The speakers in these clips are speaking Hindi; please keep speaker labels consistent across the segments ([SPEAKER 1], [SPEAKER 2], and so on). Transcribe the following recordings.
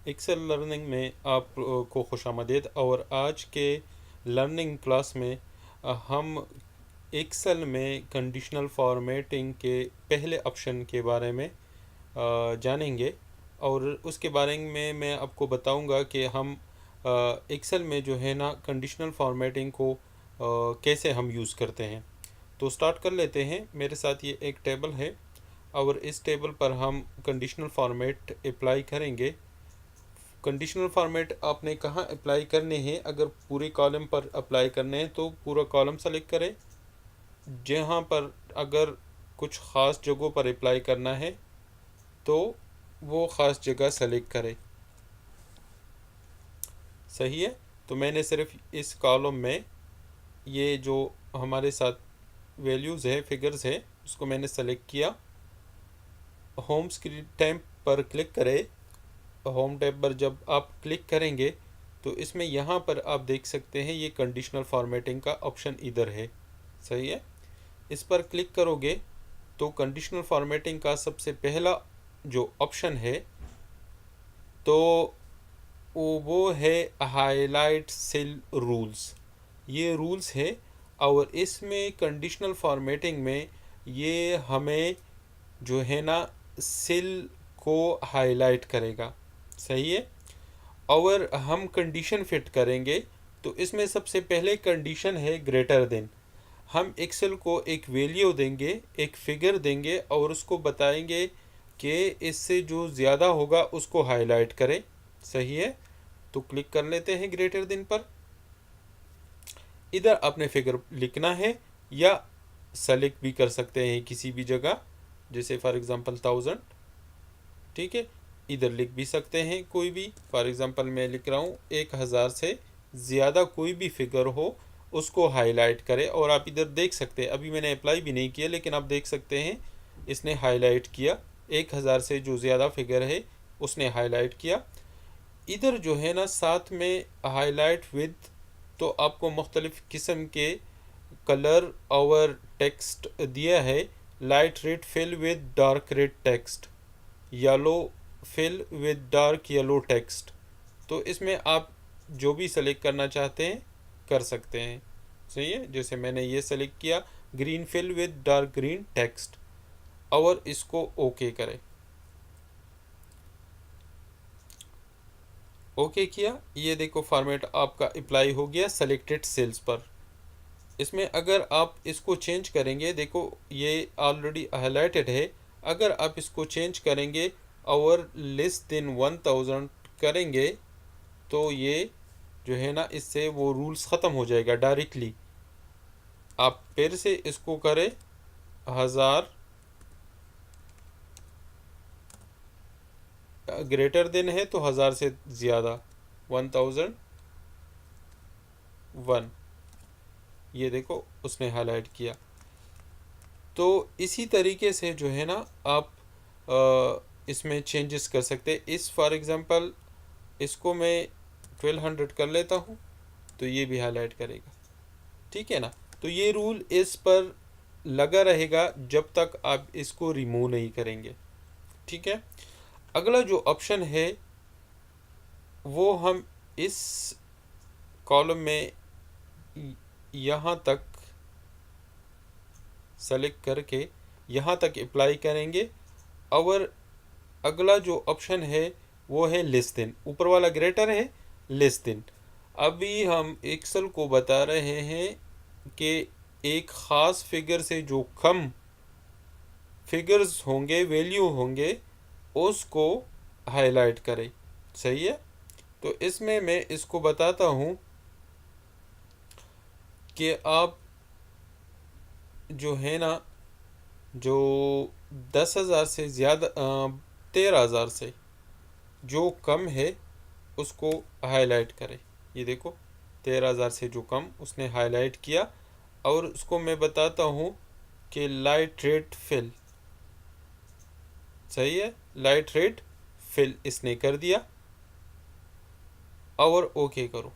[SPEAKER 1] एक्सेल लर्निंग में आप को खुशामदीद। और आज के लर्निंग क्लास में हम एक्सेल में कंडीशनल फॉर्मेटिंग के पहले ऑप्शन के बारे में जानेंगे। और उसके बारे में मैं आपको बताऊंगा कि हम एक्सेल में जो है ना कंडीशनल फॉर्मेटिंग को कैसे हम यूज़ करते हैं। तो स्टार्ट कर लेते हैं। मेरे साथ ये एक टेबल है और इस टेबल पर हम कंडीशनल फॉर्मेट अप्लाई करेंगे। कंडीशनल फॉर्मेट आपने कहाँ अप्लाई करने हैं? अगर पूरे कॉलम पर अप्लाई करने हैं तो पूरा कॉलम सेलेक्ट करें। जहाँ पर अगर कुछ ख़ास जगहों पर अप्लाई करना है तो वो ख़ास जगह सेलेक्ट करें। सही है। तो मैंने सिर्फ इस कॉलम में ये जो हमारे साथ वैल्यूज़ है, फिगर्स है, उसको मैंने सेलेक्ट किया। होम स्क्रीन टैब पर क्लिक करें। होम टैब पर जब आप क्लिक करेंगे तो इसमें यहाँ पर आप देख सकते हैं ये कंडीशनल फॉर्मेटिंग का ऑप्शन इधर है। सही है। इस पर क्लिक करोगे तो कंडीशनल फॉर्मेटिंग का सबसे पहला जो ऑप्शन है तो वो है हाईलाइट सेल रूल्स। ये रूल्स है और इसमें कंडीशनल फॉर्मेटिंग में ये हमें जो है ना सेल को हाईलाइट करेगा। सही है। और हम कंडीशन फिट करेंगे तो इसमें सबसे पहले कंडीशन है ग्रेटर देन। हम एक्सेल को एक वैल्यू देंगे, एक फिगर देंगे और उसको बताएंगे कि इससे जो ज़्यादा होगा उसको हाईलाइट करें। सही है। तो क्लिक कर लेते हैं ग्रेटर देन पर। इधर आपने फिगर लिखना है या सेलेक्ट भी कर सकते हैं किसी भी जगह, जैसे फॉर एग्ज़ाम्पल 1000। ठीक है। इधर लिख भी सकते हैं कोई भी। फॉर एग्ज़ाम्पल मैं लिख रहा हूँ 1000 से ज़्यादा कोई भी फिगर हो उसको हाईलाइट करें। और आप इधर देख सकते हैं, अभी मैंने अप्लाई भी नहीं किया लेकिन आप देख सकते हैं इसने हाईलाइट किया। 1000 से जो ज़्यादा फिगर है उसने हाईलाइट किया। इधर जो है ना साथ में हाईलाइट विद, तो आपको मुख्तलिफ़ किस्म के कलर और टेक्स्ट दिया है। Light red fill with dark red text, yellow fill with dark yellow text. तो इसमें आप जो भी सेलेक्ट करना चाहते हैं कर सकते हैं। सही है। जैसे मैंने ये सेलेक्ट किया, green fill with dark green text, और इसको ओके करें। ओके किया। ये देखो फॉर्मेट आपका अप्लाई हो गया सेलेक्टेड सेल्स पर। इसमें अगर आप इसको चेंज करेंगे, देखो ये ऑलरेडी हाईलाइटेड है। अगर आप इसको चेंज करेंगे और लेस देन 1000 करेंगे तो ये जो है ना इससे वो रूल्स ख़त्म हो जाएगा डायरेक्टली। आप फिर से इसको करें 1000, ग्रेटर देन है तो 1000 से ज़्यादा 1001। ये देखो उसने हाईलाइट किया। तो इसी तरीके से जो है ना आप इसमें चेंजेस कर सकते हैं। इस फॉर एग्ज़ाम्पल इसको मैं 1200 कर लेता हूँ तो ये भी हाईलाइट करेगा। ठीक है ना। तो ये रूल इस पर लगा रहेगा जब तक आप इसको रिमूव नहीं करेंगे। ठीक है। अगला जो ऑप्शन है वो हम इस कॉलम में यहाँ तक सेलेक्ट करके यहाँ तक अप्लाई करेंगे। और अगला जो ऑप्शन है वो है लेस देन। ऊपर वाला ग्रेटर है, लेस देन। अभी हम एक्सेल को बता रहे हैं कि एक ख़ास फिगर से जो कम फिगर्स होंगे, वैल्यू होंगे, उसको हाईलाइट करें। सही है। तो इसमें मैं इसको बताता हूँ कि आप जो है ना जो 10,000 से ज़्यादा 13,000 से जो कम है उसको हाईलाइट करें। ये देखो 13,000 से जो कम उसने हाईलाइट किया। और उसको मैं बताता हूँ कि लाइट रेड फिल। सही है। लाइट रेड फिल इसने कर दिया और ओके करो,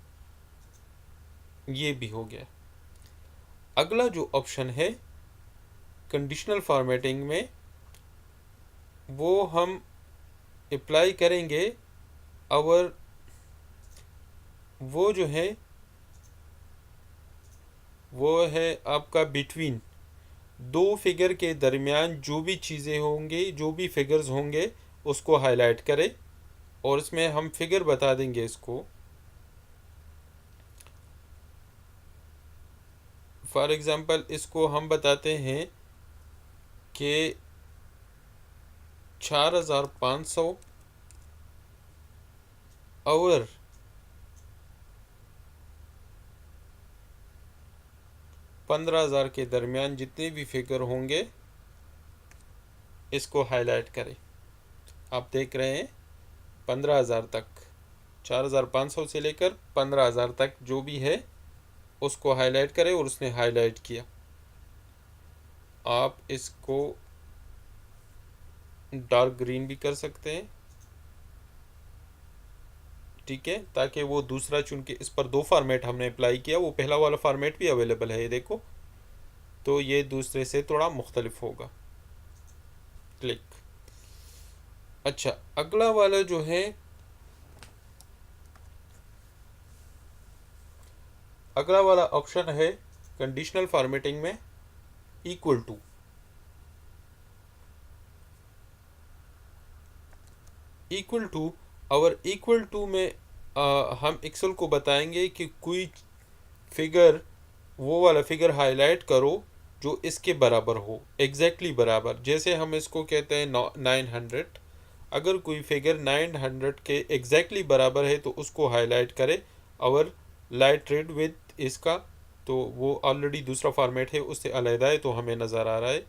[SPEAKER 1] ये भी हो गया। अगला जो ऑप्शन है कंडीशनल फॉर्मेटिंग में वो हम अप्लाई करेंगे और वो जो है वो है आपका बिटवीन दो फिगर के दरमियान जो भी चीज़ें होंगी, जो भी फिगर्स होंगे उसको हाईलाइट करें। और इसमें हम फिगर बता देंगे इसको। फॉर एग्ज़ाम्पल इसको हम बताते हैं कि 4500 और 15,000 के दरमियान जितने भी फिगर होंगे इसको हाईलाइट करें। आप देख रहे हैं 15,000 तक, 4,500 से लेकर 15,000 तक जो भी है उसको हाईलाइट करें, और उसने हाईलाइट किया। आप इसको डार्क ग्रीन भी कर सकते हैं, ठीक है, ताकि वो दूसरा चुन के, इस पर दो फॉर्मेट हमने अप्लाई किया, वो पहला वाला फॉर्मेट भी अवेलेबल है, ये देखो, तो ये दूसरे से थोड़ा मुख्तलिफ होगा। क्लिक। अच्छा, अगला वाला जो है, अगला वाला ऑप्शन है कंडीशनल फॉर्मेटिंग में इक्वल टू। इक्वल टू और इक्वल टू में हम एक्सेल को बताएंगे कि कोई फिगर, वो वाला फिगर हाईलाइट करो जो इसके बराबर हो, एग्जैक्टली बराबर। जैसे हम इसको कहते हैं 900, अगर कोई फिगर 900 के एग्जैक्टली बराबर है तो उसको हाईलाइट करें और लाइट रेड विद इसका, तो वो ऑलरेडी दूसरा फॉर्मेट है उससे अलहदा है तो हमें नज़र आ रहा है,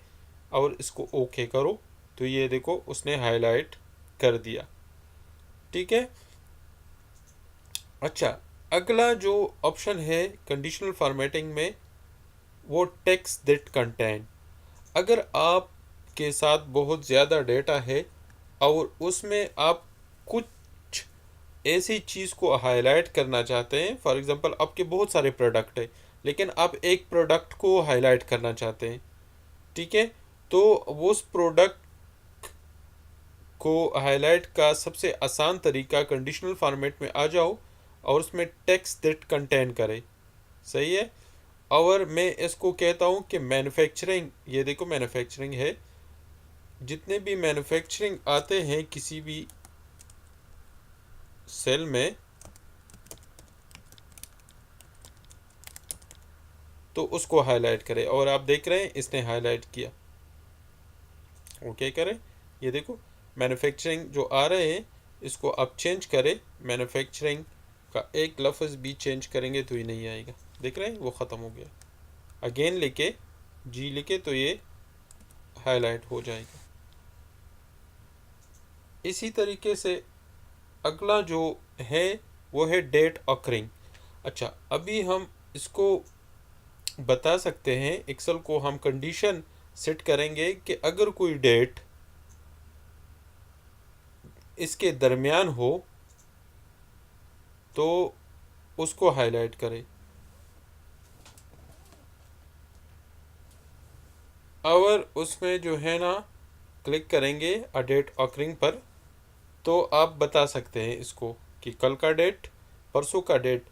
[SPEAKER 1] और इसको ओके करो तो ये देखो उसने हाईलाइट कर दिया, ठीक है। अच्छा, अगला जो ऑप्शन है कंडीशनल फॉर्मेटिंग में वो टेक्स्ट दैट कंटेन। अगर आपके साथ बहुत ज़्यादा डेटा है और उसमें आप कुछ ऐसी चीज़ को हाईलाइट करना चाहते हैं, फॉर एग्जांपल आपके बहुत सारे प्रोडक्ट हैं लेकिन आप एक प्रोडक्ट को हाईलाइट करना चाहते हैं, ठीक है, तो उस प्रोडक्ट को हाईलाइट का सबसे आसान तरीका कंडीशनल फॉर्मेट में आ जाओ और उसमें टेक्स्ट दैट कंटेन करे, सही है। और मैं इसको कहता हूँ कि मैन्युफैक्चरिंग, ये देखो मैन्युफैक्चरिंग है, जितने भी मैन्युफैक्चरिंग आते हैं किसी भी सेल में तो उसको हाईलाइट करें, और आप देख रहे हैं इसने हाईलाइट किया, ओके करें। ये देखो मैन्युफैक्चरिंग जो आ रहे हैं इसको आप चेंज करें, मैन्युफैक्चरिंग का एक लफ्ज़ भी चेंज करेंगे तो ये नहीं आएगा, देख रहे हैं वो ख़त्म हो गया। अगेन लेके जी लिखे तो ये हाईलाइट हो जाएगा। इसी तरीके से अगला जो है वो है डेट ऑकरिंग। अच्छा, अभी हम इसको बता सकते हैं, एक्सेल को हम कंडीशन सेट करेंगे कि अगर कोई डेट इसके दरमियान हो तो उसको हाईलाइट करें, और उसमें जो है ना क्लिक करेंगे अ डेट ऑकरिंग पर, तो आप बता सकते हैं इसको कि कल का डेट, परसों का डेट,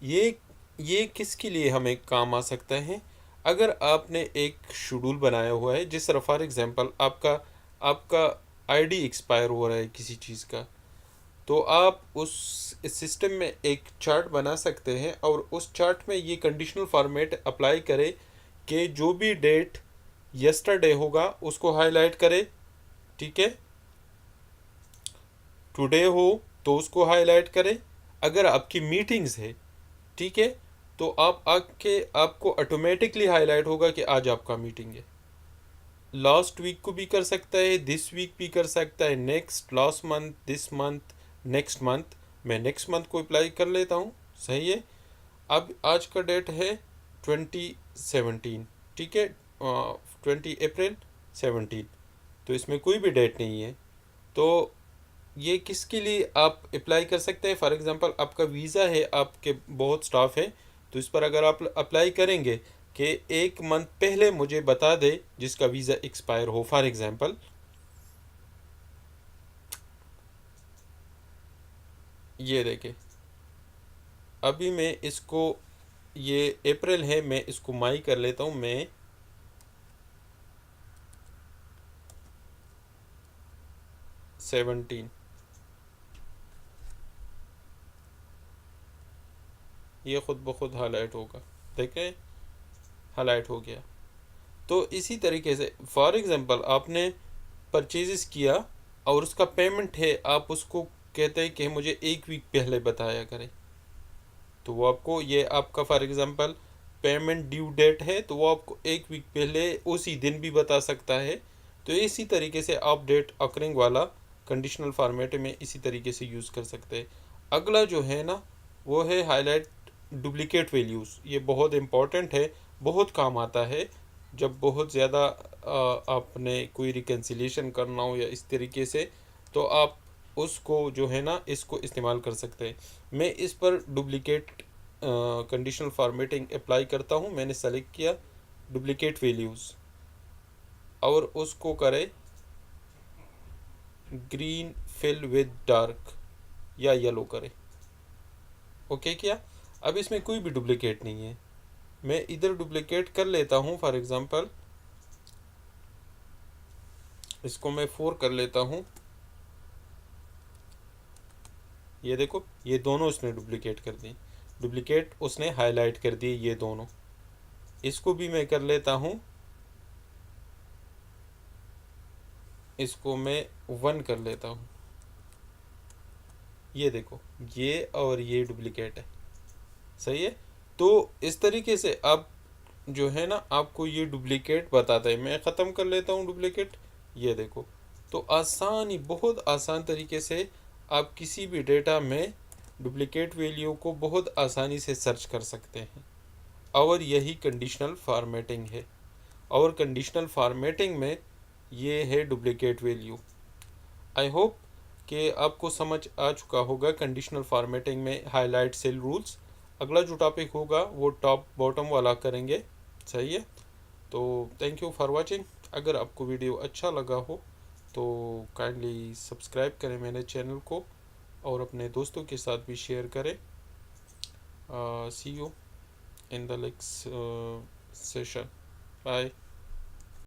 [SPEAKER 1] ये किसके लिए हमें काम आ सकता है। अगर आपने एक शेड्यूल बनाया हुआ है, जिस तरह फॉर एग्जांपल आपका आपका आईडी एक्सपायर हो रहा है किसी चीज़ का, तो आप उस सिस्टम में एक चार्ट बना सकते हैं और उस चार्ट में ये कंडीशनल फॉर्मेट अप्लाई करें कि जो भी डेट यस्टरडे होगा उसको हाईलाइट करें, ठीक है, टुडे हो तो उसको हाईलाइट करें। अगर आपकी मीटिंग्स है, ठीक है, तो आपको ऑटोमेटिकली हाईलाइट होगा कि आज आपका मीटिंग है। लास्ट वीक को भी कर सकता है, दिस वीक भी कर सकता है, next, last month, this month, next month. मैं नेक्स्ट मंथ को अप्लाई कर लेता हूँ, सही है। अब आज का डेट है 2017, ठीक है, 20 अप्रैल 17, तो इसमें कोई भी डेट नहीं है। तो ये किसके लिए आप अप्लाई कर सकते हैं, फॉर एग्जांपल आपका वीज़ा है, आपके बहुत स्टाफ है, तो इस पर अगर आप अप्लाई करेंगे कि एक मंथ पहले मुझे बता दे जिसका वीज़ा एक्सपायर हो, फॉर एग्जांपल ये देखें, अभी मैं इसको, ये अप्रैल है, मैं इसको मई कर लेता हूँ, मैं 17, ये खुद ब खुद हाईलाइट होगा, देखें हाईलाइट हो गया। तो इसी तरीके से फॉर एग्ज़ाम्पल आपने परचेज़ किया और उसका पेमेंट है, आप उसको कहते हैं कि मुझे 1 वीक पहले बताया करें, तो वो आपको, ये आपका for example payment due date है, तो वो आपको 1 वीक पहले उसी दिन भी बता सकता है। तो इसी तरीके से आप डेट अकरिंग वाला कंडीशनल फॉर्मेट में इसी तरीके से यूज़ कर सकते हैं। अगला जो है ना, वो है हाईलाइट डुप्लीकेट वैल्यूज़। ये बहुत इम्पॉर्टेंट है, बहुत काम आता है जब बहुत ज़्यादा आपने कोई रिकन्सिलिएशन करना हो या इस तरीके से, तो आप उसको जो है ना, इसको इस्तेमाल कर सकते हैं। मैं इस पर डुप्लीकेट कंडीशनल फॉर्मेटिंग अप्लाई करता हूँ। मैंने सेलेक्ट किया डुप्लीकेट वैल्यूज़ और उसको करें ग्रीन फिल विद डार्क या येलो करें, ओके किया। अब इसमें कोई भी डुप्लीकेट नहीं है, मैं इधर डुप्लीकेट कर लेता हूँ। फॉर एग्ज़ाम्पल इसको मैं 4 कर लेता हूँ, ये देखो ये दोनों उसने डुप्लीकेट कर दी, डुप्लीकेट उसने हाईलाइट कर दिए ये दोनों। इसको भी मैं कर लेता हूँ, इसको मैं 1 कर लेता हूँ, ये देखो ये और ये डुप्लीकेट है, सही है। तो इस तरीके से आप जो है ना, आपको ये डुप्लीकेट बताता है। मैं ख़त्म कर लेता हूँ डुप्लीकेट, ये देखो। तो आसानी, बहुत आसान तरीके से आप किसी भी डेटा में डुप्लीकेट वैल्यू को बहुत आसानी से सर्च कर सकते हैं, और यही कंडीशनल फार्मेटिंग है। और कंडीशनल फार्मेटिंग में ये है डुप्लीकेट वैल्यू। आई होप कि आपको समझ आ चुका होगा कंडीशनल फार्मेटिंग में हाईलाइट सेल रूल्स। अगला जो टॉपिक होगा वो टॉप बॉटम वाला करेंगे, सही है। तो थैंक यू फॉर वाचिंग। अगर आपको वीडियो अच्छा लगा हो तो काइंडली सब्सक्राइब करें मेरे चैनल को और अपने दोस्तों के साथ भी शेयर करें। See you in the next session, bye.